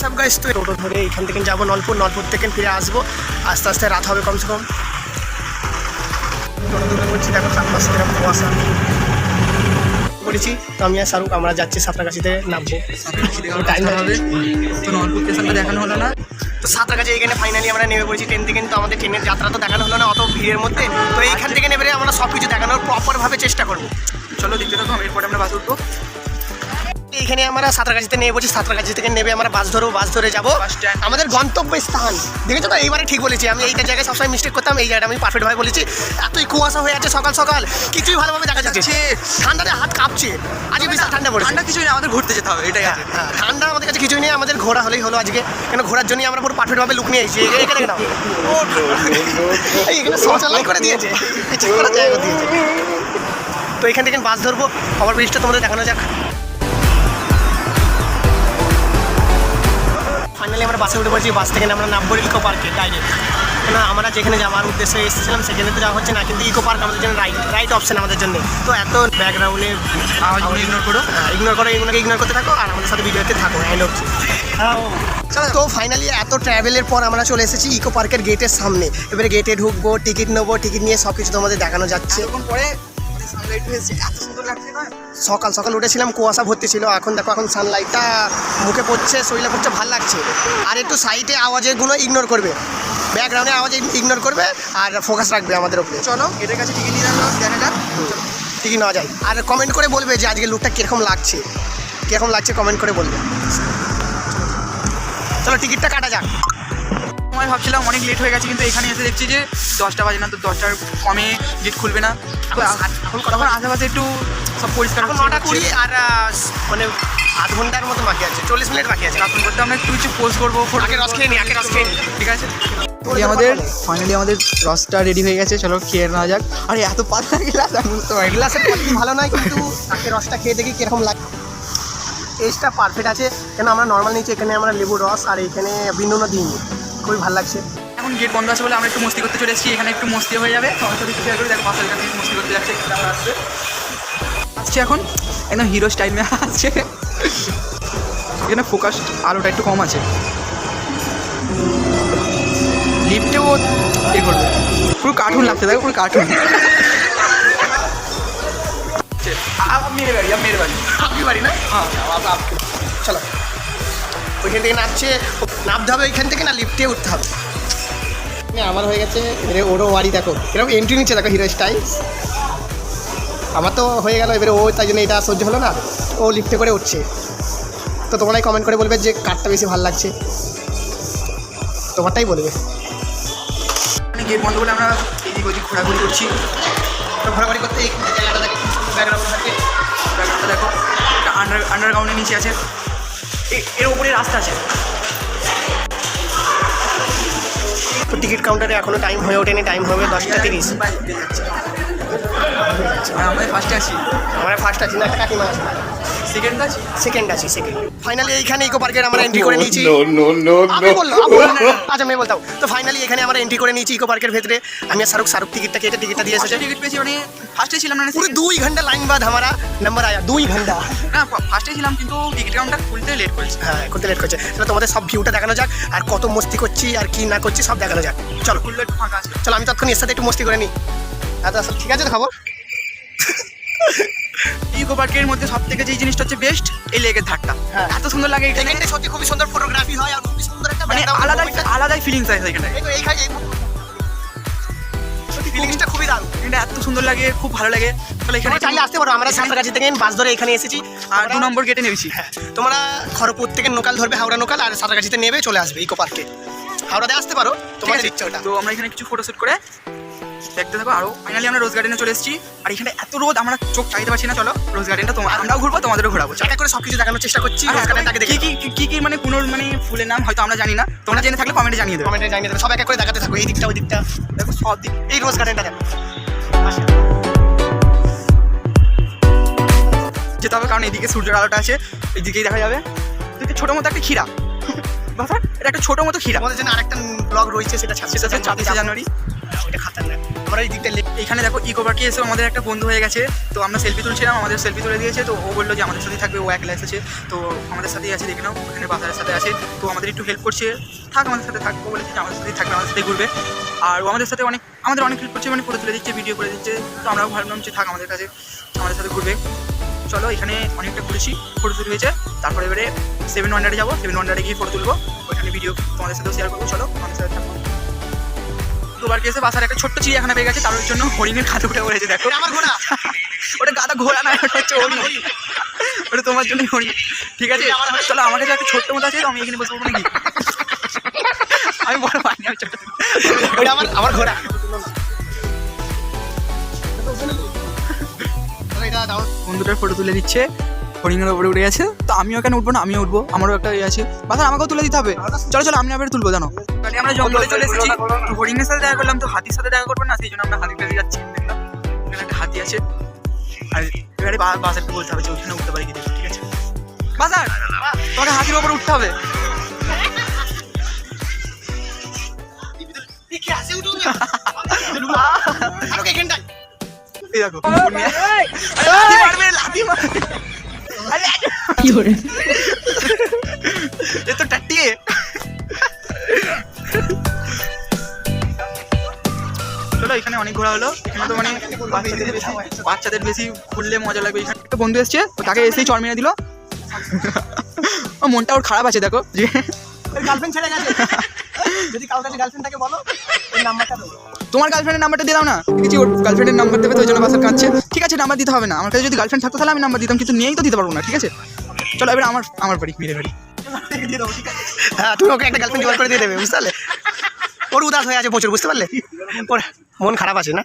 সব গাইস তো টোটো ধরে এখান থেকে যাবো নলপুর, নলপুর থেকে ফিরে আসবো, আস্তে আস্তে রাত হবে কমসে কম। টোটো ধরে বলছি দেখো চারপাশে এরকম কুয়াশা করেছি। তো আমি আর শাহরুখ আমরা যাচ্ছি সাঁতরাগাছিতে নামবো, টাইম হবে তো নলপুর স্টেশনটা দেখানো হলো না। তো সাঁতরাগাছি এখানে ফাইনালি আমরা নেমে পড়েছি ট্রেন থেকে। কিন্তু আমাদের ট্রেনের যাত্রা তো দেখানো হলো না অত ভিড়ের মধ্যে। তো এইখান থেকে নেমে আমরা সব কিছু দেখানোর প্রপারভাবে চেষ্টা করবো। চলো দেখতে থাকো, এরপরে আমরা বাস উঠবো। এখানে আমরা সাঁতরাগাছিতে নেমে পড়ছি, সাঁতরাগাছি থেকে নেমে আমরা বাস ধরবো, বাস ধরে যাবো আমাদের গন্তব্য স্থান। দেখেছো তো এইবারে ঠিক বলেছি আমি, এইটা জায়গায় সবসময় মিস্টেক করতাম, এই জায়গাটা আমি পারফেক্টভাবে বলেছি। এতই কুয়াশা হয়ে আছে সকাল সকাল, কিছুই ভালোভাবে দেখা যাচ্ছে, ঠান্ডাতে হাত কাঁপছে। আজকে বিশাল ঠান্ডা পড়েছে। ঠান্ডা কিছুই না, আমাদের ঘুরতে যেতে হবে, এটাই আছে। হ্যাঁ, ঠান্ডা আমাদের কাছে কিছুই নেই, আমাদের ঘোরা হলেই হলো আজকে। কেন ঘোরার জন্যই আমরা পুরো পারফেক্টভাবে লুক নিয়ে এসেছি। এখানে নাও, এখানে শৌচালয় করে দিয়েছে, চেক করার জায়গা দিয়েছে। তো এখান থেকে বাস ধরবো, ওভার ব্রিজটা তোমাদের দেখানো যাক। ফাইনালি আমরা বাসে উঠে পড়েছি, বাস থেকে আমরা নামবো ইকো পার্কে ডাইরেক্ট। কেন আমরা যেখানে যাওয়ার উদ্দেশ্যে এসেছিলাম সেখানে তো যাওয়া হচ্ছে না, কিন্তু ইকো পার্ক আমাদের জন্য রাইট অপশন আমাদের জন্য। তো এত ব্যাকগ্রাউন্ডে আওয়াজগুলো ইগনোর করো, এগুলোকে ইগনোর করতে থাকো আর আমাদের সাথে ভিডিওতে থাকো। এন্ড হচ্ছে তো ফাইনালি এত ট্রাভেলের পর আমরা চলে এসেছি ইকো পার্কের গেটের সামনে। এবারে গেটে ঢুকবো, টিকিট নেবো, টিকিট নিয়ে সব কিছু তোমাদের দেখানো যাচ্ছে। পরে এত সুন্দর লাগছে না? সকাল সকাল উঠেছিলাম, কুয়াশা ভর্তি ছিল, এখন দেখো এখন সানলাইটটা মুখে পড়ছে, শরীরে পড়ছে, ভালো লাগছে। আর একটু সাইডে আওয়াজেরগুলো ইগনোর করবে, ব্যাকগ্রাউন্ডে আওয়াজ ইগনোর করবে আর ফোকাস রাখবে আমাদের উপরে। চলো গেটের কাছে টিকিট নিয়ে যাবো, দেখা যাক টিকিট নেওয়া যায়। আর কমেন্ট করে বলবে যে আজকে লুকটা কীরকম লাগছে, কমেন্ট করে বলবে। চলো টিকিটটা কাটা যাক। আমি ভাবছিলাম অনেক লেট হয়ে গেছে, কিন্তু এখানে এসে দেখছি যে 10টা বাজে না, তো 10টার কমে গেট খুলবে না। তখন আশেপাশে একটু সব পরিষ্কার, 9:20 আর মানে আধ ঘন্টার মতো বাকি আছে, 40 মিনিট বাকি আছে। এখন করতে আমরা একটু কিছু পোস্ট করবো, আগে রস খেয়ে নি, ঠিক আছে। ফাইনালি আমাদের রসটা রেডি হয়ে গেছে, চলো খেয়ে নেওয়া যাক। আরে এত পাতলা গ্লাস, আমি বুঝতে পারি গ্লাসের কোয়ালিটি ভালো নয়, কিন্তু তাকে রসটা খেয়ে দেখি কীরকম লাগে। টেস্টটা পারফেক্ট আছে, কেন আমরা নর্মাল নিচ্ছি, এখানে আমরা লেবুর রস আর এখানে বিন্দুনো দিইনি, খুবই ভালো লাগছে। এখন গেট বন্ধ আছে বলে আমরা একটু মস্তি করতে চলে এসেছি, এখানে একটু মস্তি হয়ে যাবে। আমার সাথে শেয়ার করে দেখো, বাসার কাছে মস্তি করতে যাচ্ছে, আসছে এখন একদম হিরো স্টাইল আসছে। এখানে ফোকাস আলোটা একটু কম আছে, লিফটেও এ করবে, পুরো কার্টুন লাগছে, দেখো পুরো কার্টুন। মেয়ের বাড়ি আপনি বাড়ি না? হ্যাঁ, চলো ওইখান থেকে নামতে হবে ওইখান থেকে, না লিফটে উঠতে হবে। আমার হয়ে গেছে, এবারে ওরও বাড়ি দেখো এরকম এন্ট্রি নিচ্ছে, দেখো হিরো স্টাইল। আমার তো হয়ে গেল, এবারে ও তাই জন্য এটা সহ্য হলো না, ও লিফটে করে উঠছে। তো তোমরাই কমেন্ট করে বলবে যে কারটা বেশি ভালো লাগছে, তোমারটাই বলবে। গেট বন্ধ বলে আমরা এদিক ওদিক ঘোরাঘুরি করছি। ঘোরাঘুরি করতে এই জায়গাটা দেখো, ব্যাকগ্রাউন্ড থাকে, ব্যাকগ্রাউন্ডটা দেখো, আন্ডারগ্রাউন্ডের নিচে আছে, এর উপরে রাস্তা আছে। তো টিকিট কাউন্টারে এখনও টাইম হয়ে ওঠেনি, টাইম হবে 10:30। আমরা ফার্স্টে আছি, আমরা ফার্স্ট আছি না, একটা কাকিমা আছে, সেকেন্ড আছি। ফাইনালি এইখানে ইকো পার্কের আমরা এন্ট্রি করে নিয়েছি। আচ্ছা আমি বলতাম, তো ফাইনালি এখানে আমরা এন্ট্রি করে নিয়েছি ইকো পার্কের ভেতরে। আমি আর শাহরুখ টিকিটটা কেটে টিকিটটা দিয়ে এসেছে। টিকিট পেয়েছি, মানে ফার্স্টে ছিলাম না, পুরো 2 ঘন্টা লাইন বাদ हमारा नंबर आया, 2 ঘন্টা। না ফার্স্টে ছিলাম, কিন্তু টিকিট কাউন্টার খুলতে লেট করেছে। হ্যাঁ, করতে লেট করছে। তাহলে তোমাদের সব ভিউটা দেখানো যাক, আর কত মস্তি করছি আর কি না করছি সব দেখানো যাক। চলো খুললে একটু ফাঁকা আছে, চলো আমি তৎক্ষণ এর সাথে একটু মস্তি করে নিই। আচ্ছা ঠিক আছে, খাবো। ইকো পার্কের মধ্যে সব থেকে যেই জিনিসটা হচ্ছে বেস্ট, এই লেকের ধারটা এত সুন্দর লাগে। এখানে সত্যি খুবই সুন্দর ফটোগ্রাফি হয় আর খুবই সুন্দর একটা মানে আলাদাই ফিলিংস আছে এখানে। ফিলিংসটা খুবই দারুণ, এটা এত সুন্দর লাগে, খুব ভালো লাগে। তাহলে এখানে চাইলে আসতে পারো, আমরা সাঁতরাগাছি থেকে বাস ধরে এখানে এসেছি আর 2 নম্বর গেটে নেমেছি। হ্যাঁ, তোমরা খড়গপুর থেকে লোকাল ধরবে, হাওড়া লোকাল, আর সাঁতরাগাছিতে নেবে চলে আসবে ইকো পার্কে। হাওড়াতে আসতে পারো, তোমাদের ইচ্ছা ওটা। তো আমরা এখানে কিছু ফটোশুট করে দেখতে থাকো। আরো ফাইনালি আমরা রোজ গার্ডেনে চলে এসেছি, আর এখানে এত রোদ আমরা চোখ চাইতে পারছি না। চলো রোজ গার্ডেনটা আমরাও ঘুরবো, তোমাদেরও ঘোরাবো। একটা করে সবকিছু দেখানোর চেষ্টা করছি। রোজ গার্ডেনটাকে দেখি কি মানে কোনো মানে ফুলের নাম হয়তো আমরা জানি না, তোমরা জেনে থাকলে কমেন্টে জানিয়ে দেবে। সব এক করে দেখাতে থাকো, এই দিকটা ওই দিকটা দেখো, সব দিক। এই রোজ গার্ডেনটা দেখো যেতে হবে, কারণ এদিকে সূর্যের আলোটা আছে, এইদিকেই দেখা যাবে। ছোট মতো একটা ক্ষীরা, বাবা এটা একটা ছোট মতো ক্ষীরা। আমাদের জন্য আরেকটা ব্লগ রয়েছে, সেটা 26শে জানুয়ারি। ওটা খাতারনাক। আমরা এই দিকটা এখানে দেখো ইকো পার্কে এসে আমাদের একটা বন্ধু হয়ে গেছে, তো আমরা সেলফি তুলছিলাম, আমাদের সেলফি তুলে দিয়েছে। তো ও বললো যে আমাদের সাথেই থাকবে, ও একলা এসেছে, তো আমাদের সাথেই আছে, দেখে নাও ওখানে বাজারের সাথে আছে, তো আমাদের একটু হেল্প করছে। থাক আমাদের সাথে থাকবো বলেছে যে আমাদের সাথেই থাকবে, আমাদের সাথে ঘুরবে। আর ও আমাদের সাথে আমাদের অনেক হেল্প করছে, মানে ফটো তুলে দিচ্ছে, ভিডিও করে দিচ্ছে। তো আমরাও ভাবলাম যে থাক আমাদের কাছে, আমাদের সাথে ঘুরবে। চলো এখানে অনেকটা ঘুরেছি, ফটো তুলে হয়েছে। তারপরে এবারে 7 ওয়ান্ডারে যাবো, 7 ওয়ান্ডারে গিয়ে ফটো তুলবো, ওইখানে ভিডিও তোমাদের সাথেও শেয়ার করবো। চলো আমাদের সাথে থাকবো। দুবার কেসে বাসার একটা ছোট্ট চিড়িয়াখানা পেয়ে গেছে, তার জন্য হরিণের খাঁচা উঠে পড়েছে। দেখো আমার ঘোড়া, ওটা গাদা ঘোড়া না, ওটা হচ্ছে হরিণ, ওটা তোমার জন্যই হরিণ। ঠিক আছে চলো, আমার কাছে একটা ছোট্ট মতো আছে, তো আমি এখানে বসে পড়বো নাকি? আমি বড় পাইনি, আমি ছোট্ট। ওটা আমার ঘোড়া। বন্ধুটার ফটো তুলে দিচ্ছে, হরিণের ওপরে উঠে গেছে। তো আমিও এখানে উঠবো না, আমিও উঠবো, আমারও একটা ইয়ে আছে। বাসার আমাকেও তুলে দিতে হবে। চলো চলো, আমি আবার তুলবো। জানো তাহলে আমরা জঙ্গলে চলে এসেছি, তো হরিণের সাথে দেখা করলাম, তো হাতির সাথে দেখা করবো না, সেই জন্য আমরা হাতির কাছে যাচ্ছি। দেখলাম এখানে একটা হাতি আছে, আর এবারে বাজারকে বলতে হবে যে ওইখানে উঠতে পারি কিন্তু। ঠিক আছে বাজার, তোমাকে হাতির ওপরে উঠতে হবে। এই দেখো লাথি মারবে, লাথি মারবে। কি করে এ তো টাটিয়ে। চলো এখানে অনেক ঘোরা হলো, এখানে তো মানে বাচ্চাদের বেশি ঘুরলে মজা লাগবে। এখানে একটা বন্ধু এসছে, তাকে এসেই চড় মেরে দিল। ও মনটা ওর খারাপ আছে, দেখো যে গার্লফ্রেন্ড ছেড়ে গেছে। যদি কারোর কাছে গার্লফ্রেন্ড থাকে বলো, এই নাম্বারটা দাও। তোমার গার্লফ্রেন্ডের নাম্বারটা দিয়ে দাও না। দেখেছি ওর গার্লফ্রেন্ডের নাম্বার দেবে, তো ওই জন্য বাসার কাঁদছে। ঠিক আছে নাম্বার দিতে হবে না, আমার কাছে যদি গার্লফ্রেন্ড থাকতো তাহলে আমি নাম্বার দিতাম, কিন্তু নিয়েই তো দিতে পারবো না। ঠিক আছে চলো এবার আমার বাড়ি, মেরে বাড়ি। হ্যাঁ, তুমি ওকে একটা গার্লফ্রেন্ড জোগাড় করে দিয়ে দেবে, বুঝতে পারলে? ওর উদাস হয়ে আছে প্রচুর, বুঝতে পারলে? ওর মন খারাপ আছে না।